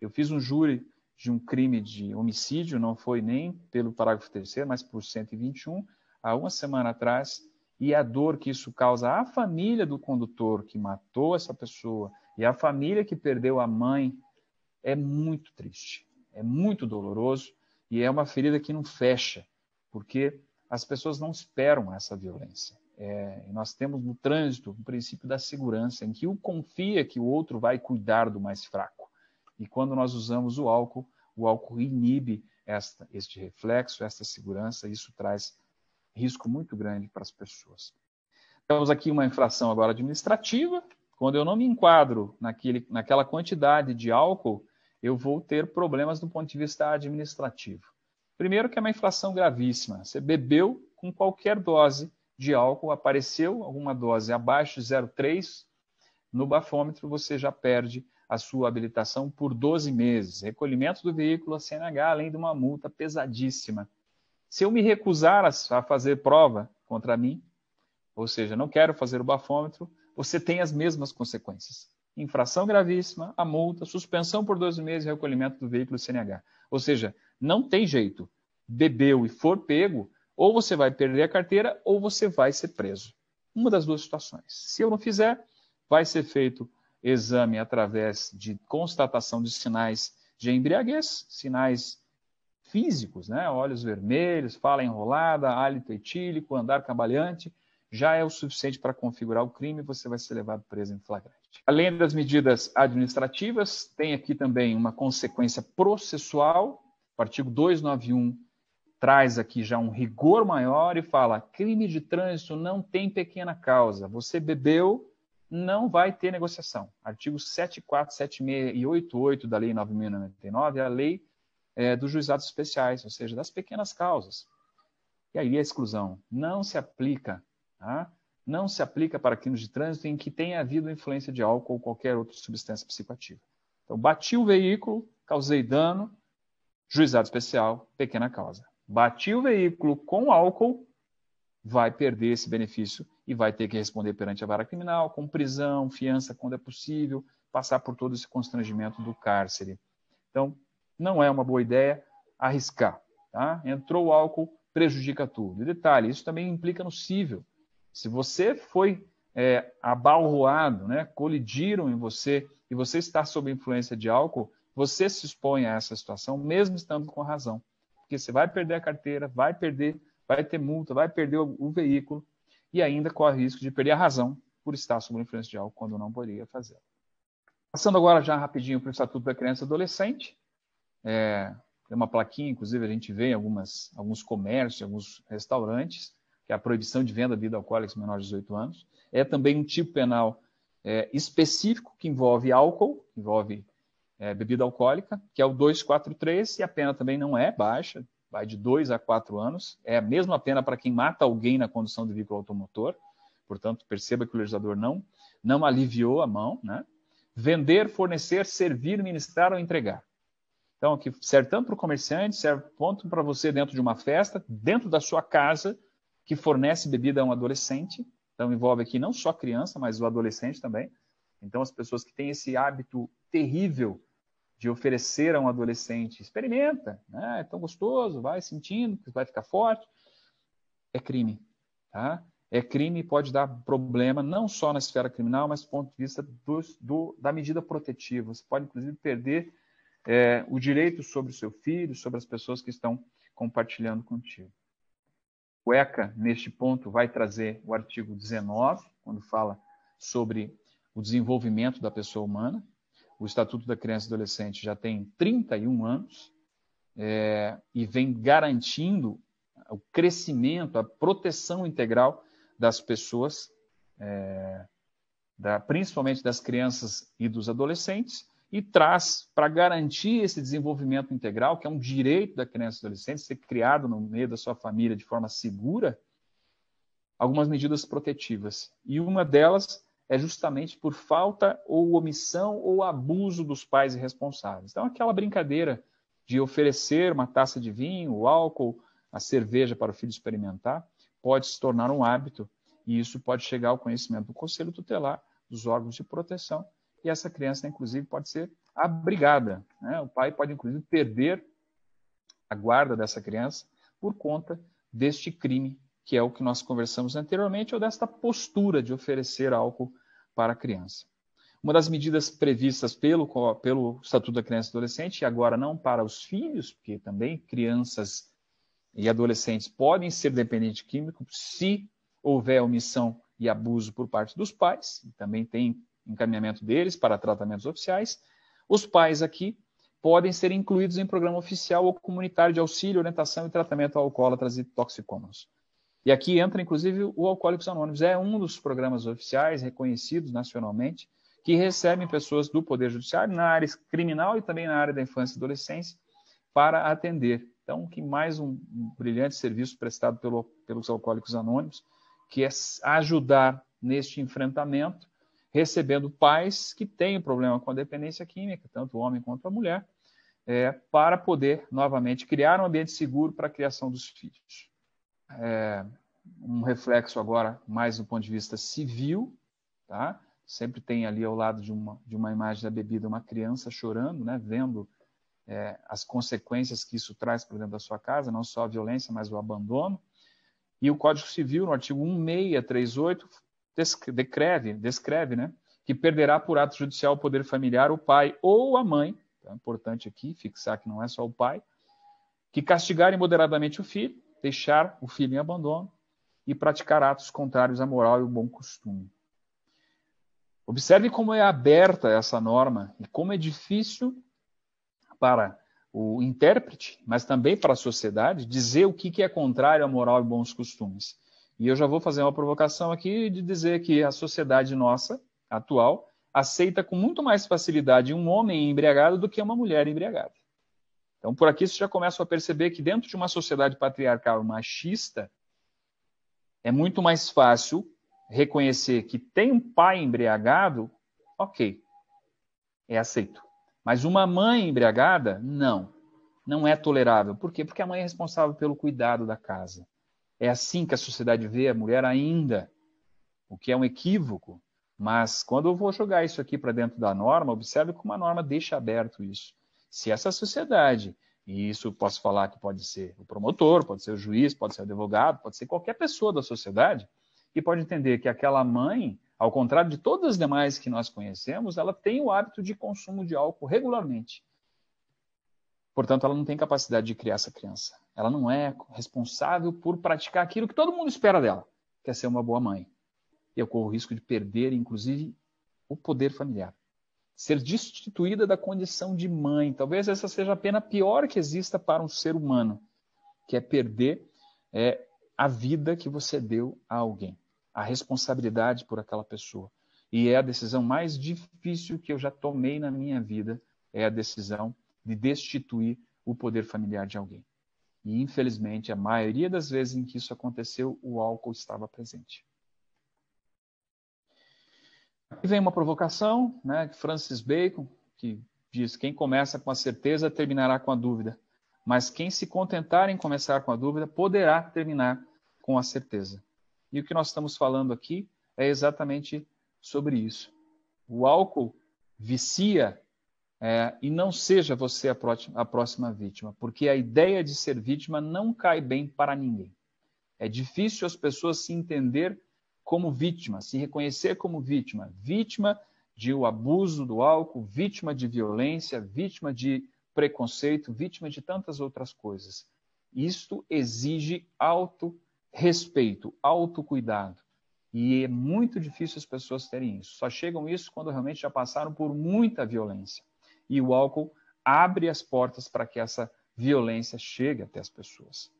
Eu fiz um júri de um crime de homicídio, não foi nem pelo parágrafo 3º, mas por 121, há uma semana atrás, e a dor que isso causa à família do condutor que matou essa pessoa e à família que perdeu a mãe é muito triste, é muito doloroso e é uma ferida que não fecha, porque as pessoas não esperam essa violência. Nós temos no trânsito o princípio da segurança, em que um confia que o outro vai cuidar do mais fraco. E quando nós usamos o álcool inibe este reflexo, esta segurança, e isso traz risco muito grande para as pessoas. Temos aqui uma infração agora administrativa. Quando eu não me enquadro naquela quantidade de álcool, eu vou ter problemas do ponto de vista administrativo. Primeiro que é uma infração gravíssima. Você bebeu com qualquer dose de álcool, apareceu alguma dose abaixo de 0,3 no bafômetro, você já perde a sua habilitação por 12 meses. Recolhimento do veículo a CNH, além de uma multa pesadíssima. Se eu me recusar a fazer prova contra mim, ou seja, não quero fazer o bafômetro, você tem as mesmas consequências. Infração gravíssima, a multa, suspensão por 12 meses e recolhimento do veículo CNH. Ou seja, não tem jeito. Bebeu e for pego, ou você vai perder a carteira ou você vai ser preso. Uma das duas situações. Se eu não fizer, vai ser feito exame através de constatação de sinais de embriaguez, sinais físicos, né? Olhos vermelhos, fala enrolada, hálito etílico, andar cambaleante, já é o suficiente para configurar o crime e você vai ser levado preso em flagrante. Além das medidas administrativas, tem aqui também uma consequência processual. O artigo 291 traz aqui já um rigor maior e fala: crime de trânsito não tem pequena causa. Você bebeu, não vai ter negociação. Artigos 74, 76 e 88 da Lei 9.099 é a lei dos juizados especiais, ou seja, das pequenas causas. E aí a exclusão não se aplica, tá? Não se aplica para crimes de trânsito em que tenha havido influência de álcool ou qualquer outra substância psicoativa. Então, bati o veículo, causei dano, juizado especial, pequena causa. Bati o veículo com álcool, vai perder esse benefício e vai ter que responder perante a vara criminal, com prisão, fiança quando é possível, passar por todo esse constrangimento do cárcere. Então, não é uma boa ideia arriscar. Tá? Entrou o álcool, prejudica tudo. E detalhe, isso também implica no cível. Se você foi abalroado, né, colidiram em você e você está sob influência de álcool, você se expõe a essa situação, mesmo estando com razão. Porque você vai perder a carteira, vai ter multa, vai perder o veículo e ainda corre o risco de perder a razão por estar sob influência de álcool quando não poderia fazer. Passando agora já rapidinho para o Estatuto da Criança e Adolescente. Tem uma plaquinha, inclusive a gente vê em alguns comércios, alguns restaurantes, que é a proibição de venda de bebida alcoólica menores de 18 anos. É também um tipo penal específico que envolve álcool, envolve bebida alcoólica, que é o 243, e a pena também não é baixa, vai de 2 a 4 anos. É a mesma pena para quem mata alguém na condução de veículo automotor. Portanto, perceba que o legislador não aliviou a mão, né? Vender, fornecer, servir, ministrar ou entregar. Então, aqui serve tanto para o comerciante, serve tanto para você dentro de uma festa, dentro da sua casa, que fornece bebida a um adolescente. Então, envolve aqui não só a criança, mas o adolescente também. Então, as pessoas que têm esse hábito terrível de oferecer a um adolescente, experimenta, né? É tão gostoso, vai sentindo, vai ficar forte. É crime, tá? É crime e pode dar problema, não só na esfera criminal, mas do ponto de vista da medida protetiva. Você pode, inclusive, perder o direito sobre o seu filho, sobre as pessoas que estão compartilhando contigo. O ECA, neste ponto, vai trazer o artigo 19, quando fala sobre o desenvolvimento da pessoa humana. O Estatuto da Criança e Adolescente já tem 31 anos e vem garantindo o crescimento, a proteção integral das pessoas, principalmente das crianças e dos adolescentes, e traz, para garantir esse desenvolvimento integral, que é um direito da criança e adolescente, ser criado no meio da sua família de forma segura, algumas medidas protetivas. E uma delas é justamente por falta ou omissão ou abuso dos pais irresponsáveis. Então, aquela brincadeira de oferecer uma taça de vinho, álcool, a cerveja para o filho experimentar, pode se tornar um hábito, e isso pode chegar ao conhecimento do conselho tutelar, dos órgãos de proteção, e essa criança, inclusive, pode ser abrigada, né? O pai pode, inclusive, perder a guarda dessa criança por conta deste crime, que é o que nós conversamos anteriormente, ou desta postura de oferecer álcool para a criança. Uma das medidas previstas pelo Estatuto da Criança e Adolescente, e agora não para os filhos, porque também crianças e adolescentes podem ser dependentes químicos se houver omissão e abuso por parte dos pais, também tem encaminhamento deles para tratamentos oficiais. Os pais aqui podem ser incluídos em programa oficial ou comunitário de auxílio, orientação e tratamento a alcoólatras e toxicômanos. E aqui entra, inclusive, o Alcoólicos Anônimos. É um dos programas oficiais reconhecidos nacionalmente que recebem pessoas do Poder Judiciário na área criminal e também na área da infância e adolescência para atender. Então, que mais um brilhante serviço prestado pelos Alcoólicos Anônimos, que é ajudar neste enfrentamento, recebendo pais que têm problema com a dependência química, tanto o homem quanto a mulher, para poder, novamente, criar um ambiente seguro para a criação dos filhos. Um reflexo agora, mais do ponto de vista civil, tá? Sempre tem ali ao lado de uma imagem da bebida uma criança chorando, né? Vendo as consequências que isso traz para dentro da sua casa, não só a violência, mas o abandono. E o Código Civil, no artigo 1638, descreve, né, que perderá por ato judicial o poder familiar o pai ou a mãe, é importante aqui fixar que não é só o pai, que castigar imoderadamente o filho, deixar o filho em abandono e praticar atos contrários à moral e ao bom costume. Observe como é aberta essa norma e como é difícil para o intérprete, mas também para a sociedade, dizer o que é contrário à moral e bons costumes. E eu já vou fazer uma provocação aqui de dizer que a sociedade nossa, atual, aceita com muito mais facilidade um homem embriagado do que uma mulher embriagada. Então, por aqui você já começa a perceber que dentro de uma sociedade patriarcal machista, é muito mais fácil reconhecer que tem um pai embriagado, ok, é aceito. Mas uma mãe embriagada, não é tolerável. Por quê? Porque a mãe é responsável pelo cuidado da casa. É assim que a sociedade vê a mulher ainda, o que é um equívoco. Mas quando eu vou jogar isso aqui para dentro da norma, observe como a norma deixa aberto isso. Se essa sociedade, e isso eu posso falar que pode ser o promotor, pode ser o juiz, pode ser o advogado, pode ser qualquer pessoa da sociedade, que pode entender que aquela mãe, ao contrário de todas as demais que nós conhecemos, ela tem o hábito de consumo de álcool regularmente. Portanto, ela não tem capacidade de criar essa criança. Ela não é responsável por praticar aquilo que todo mundo espera dela, que é ser uma boa mãe. E eu corro o risco de perder, inclusive, o poder familiar. Ser destituída da condição de mãe. Talvez essa seja a pena pior que exista para um ser humano, que é perder a vida que você deu a alguém. A responsabilidade por aquela pessoa. E é a decisão mais difícil que eu já tomei na minha vida, é a decisão de destituir o poder familiar de alguém. E, infelizmente, a maioria das vezes em que isso aconteceu, o álcool estava presente. Aqui vem uma provocação, né, de Francis Bacon, que diz: quem começa com a certeza terminará com a dúvida, mas quem se contentar em começar com a dúvida poderá terminar com a certeza. E o que nós estamos falando aqui é exatamente sobre isso. O álcool vicia, e não seja você a próxima vítima, porque a ideia de ser vítima não cai bem para ninguém. É difícil as pessoas se entender como vítima, se reconhecer como vítima. Vítima de o abuso do álcool, vítima de violência, vítima de preconceito, vítima de tantas outras coisas. Isto exige autorrespeito, autocuidado. E é muito difícil as pessoas terem isso. Só chegam isso quando realmente já passaram por muita violência. E o álcool abre as portas para que essa violência chegue até as pessoas.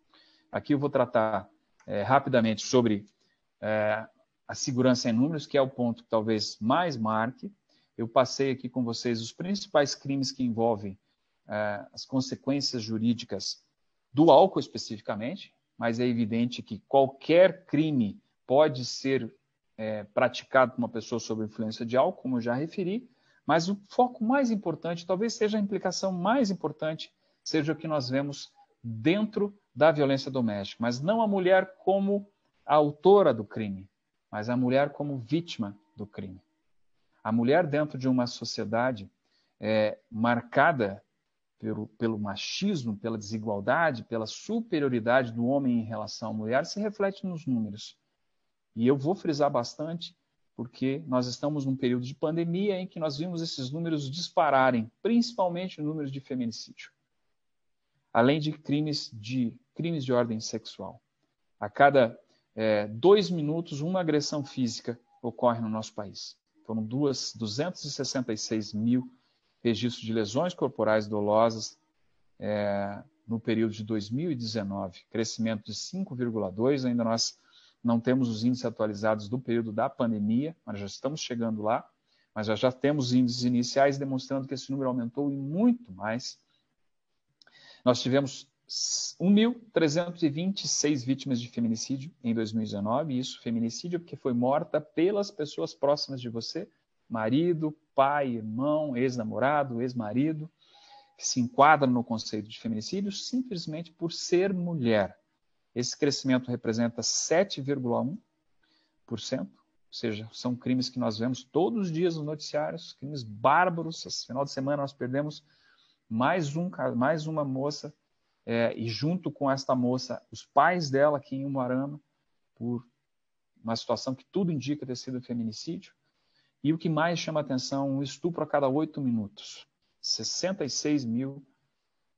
Aqui eu vou tratar rapidamente sobre a segurança em números, que é o ponto que talvez mais marque. Eu passei aqui com vocês os principais crimes que envolvem as consequências jurídicas do álcool especificamente, mas é evidente que qualquer crime pode ser praticado por uma pessoa sob influência de álcool, como eu já referi, mas o foco mais importante, talvez seja a implicação mais importante, seja o que nós vemos dentro da violência doméstica, mas não a mulher como a autora do crime, mas a mulher como vítima do crime. A mulher dentro de uma sociedade marcada pelo machismo, pela desigualdade, pela superioridade do homem em relação à mulher, se reflete nos números. E eu vou frisar bastante, porque nós estamos num período de pandemia em que nós vimos esses números dispararem, principalmente números de feminicídio, além de crimes de ordem sexual. A cada 2 minutos, uma agressão física ocorre no nosso país. Foram 266 mil registros de lesões corporais dolosas no período de 2019, crescimento de 5,2%. Ainda nós não temos os índices atualizados do período da pandemia, mas já estamos chegando lá, mas já temos índices iniciais demonstrando que esse número aumentou e muito mais. Nós tivemos 1.326 vítimas de feminicídio em 2019, isso feminicídio porque foi morta pelas pessoas próximas de você, marido, pai, irmão, ex-namorado, ex-marido, que se enquadram no conceito de feminicídio simplesmente por ser mulher. Esse crescimento representa 7,1%, ou seja, são crimes que nós vemos todos os dias nos noticiários, crimes bárbaros. Esse final de semana nós perdemos mais uma moça, e junto com esta moça, os pais dela aqui em Umuarama, por uma situação que tudo indica ter sido feminicídio. E o que mais chama atenção, um estupro a cada 8 minutos. 66 mil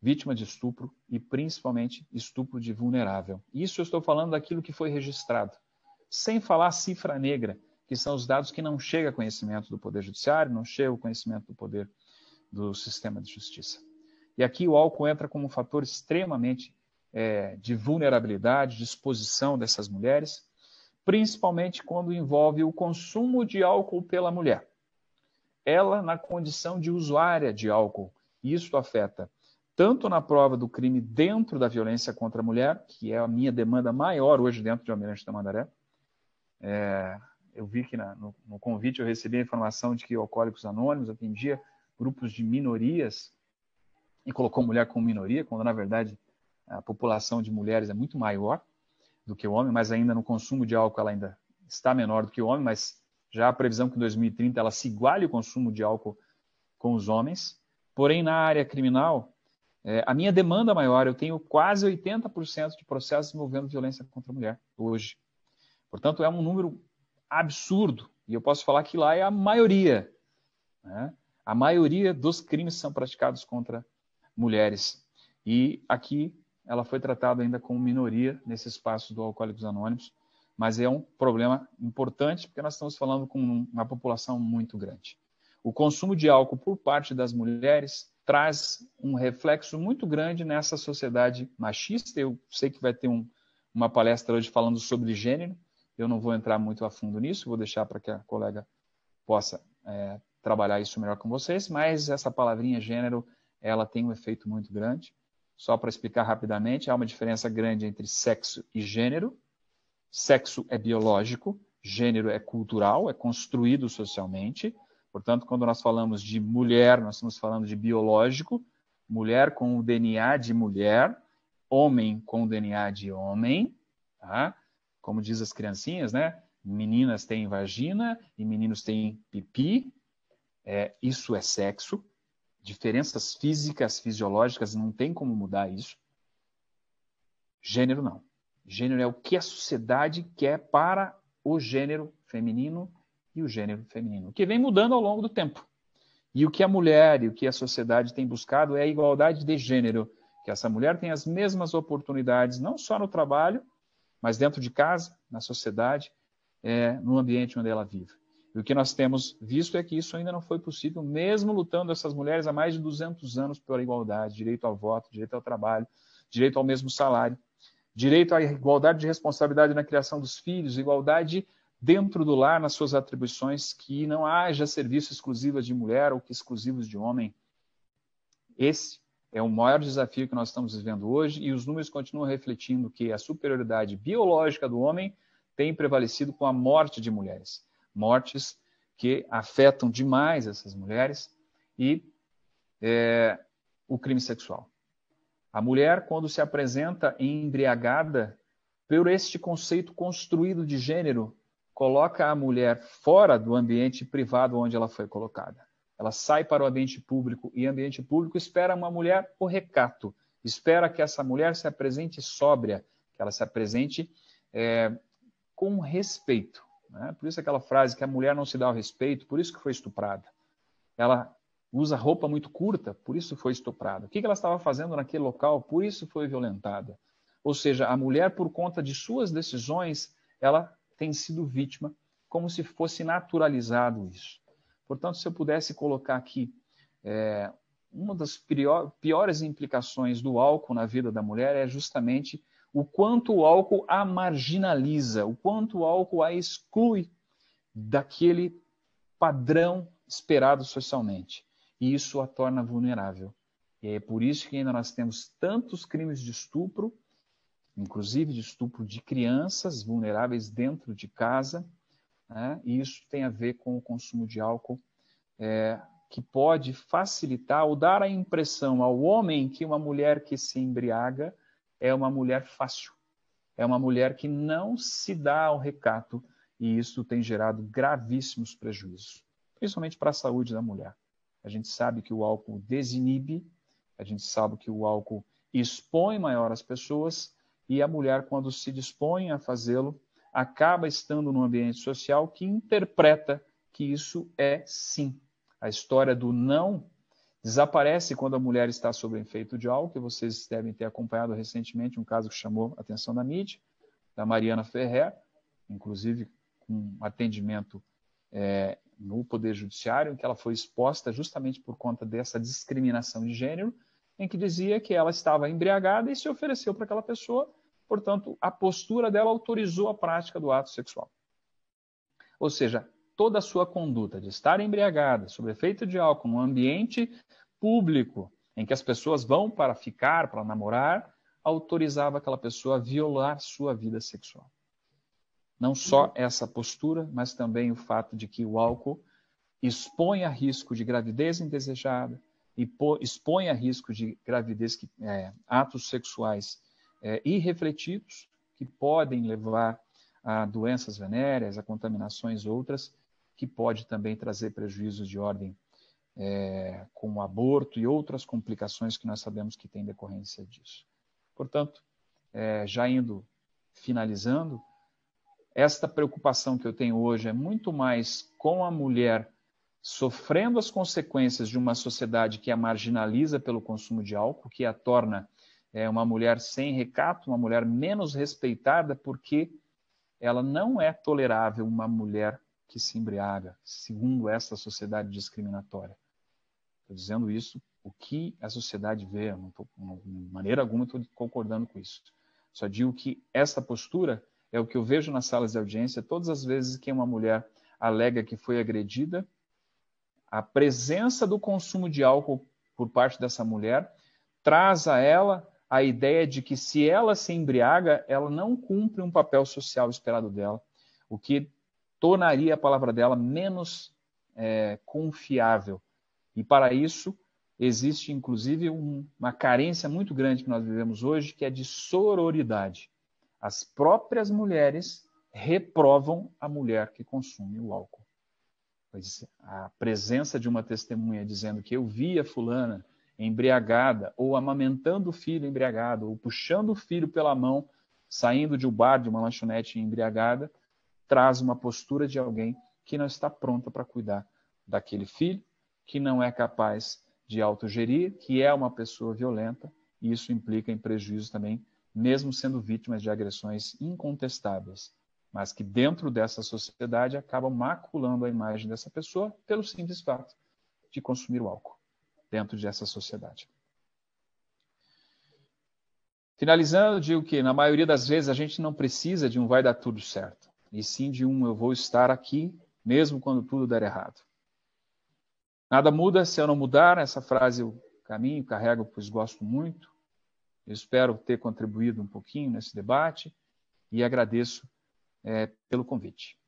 vítimas de estupro e principalmente estupro de vulnerável. Isso eu estou falando daquilo que foi registrado. Sem falar a cifra negra, que são os dados que não chegam a conhecimento do Poder Judiciário, não chegam ao conhecimento do poder do sistema de justiça. E aqui o álcool entra como um fator extremamente de vulnerabilidade, de exposição dessas mulheres, principalmente quando envolve o consumo de álcool pela mulher. Ela na condição de usuária de álcool. Isso afeta tanto na prova do crime dentro da violência contra a mulher, que é a minha demanda maior hoje dentro de Almirante Tamandaré. Eu vi que no convite eu recebi a informação de que o Alcoólicos Anônimos atendia grupos de minorias e colocou mulher como minoria, quando na verdade a população de mulheres é muito maior do que o homem, mas ainda no consumo de álcool ela ainda está menor do que o homem, mas já há previsão que em 2030 ela se iguale o consumo de álcool com os homens. Porém, na área criminal, a minha demanda maior, eu tenho quase 80% de processos envolvendo violência contra a mulher hoje. Portanto, é um número absurdo, e eu posso falar que lá é a maioria. Né? A maioria dos crimes são praticados contra mulheres. E aqui ela foi tratada ainda como minoria nesse espaço do Alcoólicos Anônimos, mas é um problema importante porque nós estamos falando com uma população muito grande. O consumo de álcool por parte das mulheres traz um reflexo muito grande nessa sociedade machista. Eu sei que vai ter uma palestra hoje falando sobre gênero, eu não vou entrar muito a fundo nisso, vou deixar para que a colega possa trabalhar isso melhor com vocês, mas essa palavrinha gênero, ela tem um efeito muito grande. Só para explicar rapidamente, há uma diferença grande entre sexo e gênero. Sexo é biológico, gênero é cultural, é construído socialmente. Portanto, quando nós falamos de mulher, nós estamos falando de biológico, mulher com o DNA de mulher, homem com o DNA de homem, tá? Como diz as criancinhas, né? Meninas têm vagina e meninos têm pipi. Isso é sexo. Diferenças físicas, fisiológicas, não tem como mudar isso. Gênero não. Gênero é o que a sociedade quer para o gênero feminino e o gênero feminino, que vem mudando ao longo do tempo. E o que a mulher e o que a sociedade tem buscado é a igualdade de gênero, que essa mulher tenha as mesmas oportunidades, não só no trabalho, mas dentro de casa, na sociedade, no ambiente onde ela vive. E o que nós temos visto é que isso ainda não foi possível, mesmo lutando essas mulheres há mais de 200 anos pela igualdade, direito ao voto, direito ao trabalho, direito ao mesmo salário, direito à igualdade de responsabilidade na criação dos filhos, igualdade dentro do lar nas suas atribuições, que não haja serviços exclusivos de mulher ou que exclusivos de homem. Esse é o maior desafio que nós estamos vivendo hoje e os números continuam refletindo que a superioridade biológica do homem tem prevalecido com a morte de mulheres. Mortes que afetam demais essas mulheres e o crime sexual. A mulher, quando se apresenta embriagada, por este conceito construído de gênero, coloca a mulher fora do ambiente privado onde ela foi colocada. Ela sai para o ambiente público, e o ambiente público espera uma mulher por recato, espera que essa mulher se apresente sóbria, que ela se apresente com respeito. Né? Por isso aquela frase que a mulher não se dá o respeito, por isso que foi estuprada. Ela usa roupa muito curta, por isso foi estuprada. O que ela estava fazendo naquele local, por isso foi violentada. Ou seja, a mulher, por conta de suas decisões, ela tem sido vítima, como se fosse naturalizado isso. Portanto, se eu pudesse colocar aqui uma das piores implicações do álcool na vida da mulher é justamente o quanto o álcool a marginaliza, o quanto o álcool a exclui daquele padrão esperado socialmente. E isso a torna vulnerável. E é por isso que ainda nós temos tantos crimes de estupro, inclusive de estupro de crianças vulneráveis dentro de casa, né? E isso tem a ver com o consumo de álcool, que pode facilitar ou dar a impressão ao homem que uma mulher que se embriaga é uma mulher fácil, é uma mulher que não se dá ao recato, e isso tem gerado gravíssimos prejuízos, principalmente para a saúde da mulher. A gente sabe que o álcool desinibe, a gente sabe que o álcool expõe maior as pessoas, e a mulher, quando se dispõe a fazê-lo, acaba estando num ambiente social que interpreta que isso é sim. A história do não desaparece quando a mulher está sob o efeito de álcool, que vocês devem ter acompanhado recentemente um caso que chamou a atenção da mídia, da Mariana Ferrer, inclusive com atendimento no Poder Judiciário, em que ela foi exposta justamente por conta dessa discriminação de gênero, em que dizia que ela estava embriagada e se ofereceu para aquela pessoa, portanto, a postura dela autorizou a prática do ato sexual. Ou seja, toda a sua conduta de estar embriagada, sob efeito de álcool, num ambiente público, em que as pessoas vão para ficar, para namorar, autorizava aquela pessoa a violar sua vida sexual. Não só essa postura, mas também o fato de que o álcool expõe a risco de gravidez indesejada, e expõe a risco de gravidez, atos sexuais irrefletidos, que podem levar a doenças venéreas, a contaminações outras, que pode também trazer prejuízos de ordem como aborto e outras complicações que nós sabemos que tem decorrência disso. Portanto, já indo finalizando, esta preocupação que eu tenho hoje é muito mais com a mulher sofrendo as consequências de uma sociedade que a marginaliza pelo consumo de álcool, que a torna uma mulher sem recato, uma mulher menos respeitada, porque ela não é tolerável uma mulher que se embriaga, segundo essa sociedade discriminatória. Estou dizendo isso, o que a sociedade vê, não tô, de maneira alguma estou concordando com isso. Só digo que essa postura é o que eu vejo nas salas de audiência todas as vezes que uma mulher alega que foi agredida. A presença do consumo de álcool por parte dessa mulher traz a ela a ideia de que se ela se embriaga, ela não cumpre um papel social esperado dela, o que tornaria a palavra dela menos confiável. E para isso existe inclusive uma carência muito grande que nós vivemos hoje, que é de sororidade. As próprias mulheres reprovam a mulher que consome o álcool. Pois a presença de uma testemunha dizendo que eu vi a fulana embriagada, ou amamentando o filho embriagado, ou puxando o filho pela mão, saindo de um bar, de uma lanchonete embriagada, traz uma postura de alguém que não está pronta para cuidar daquele filho, que não é capaz de autogerir, que é uma pessoa violenta, e isso implica em prejuízo também, mesmo sendo vítimas de agressões incontestáveis, mas que dentro dessa sociedade acabam maculando a imagem dessa pessoa pelo simples fato de consumir o álcool dentro dessa sociedade. Finalizando, digo que na maioria das vezes a gente não precisa de um vai dar tudo certo, e sim de um eu vou estar aqui mesmo quando tudo der errado. Nada muda se eu não mudar, essa frase eu caminho, carrego, pois gosto muito. Eu espero ter contribuído um pouquinho nesse debate e agradeço pelo convite.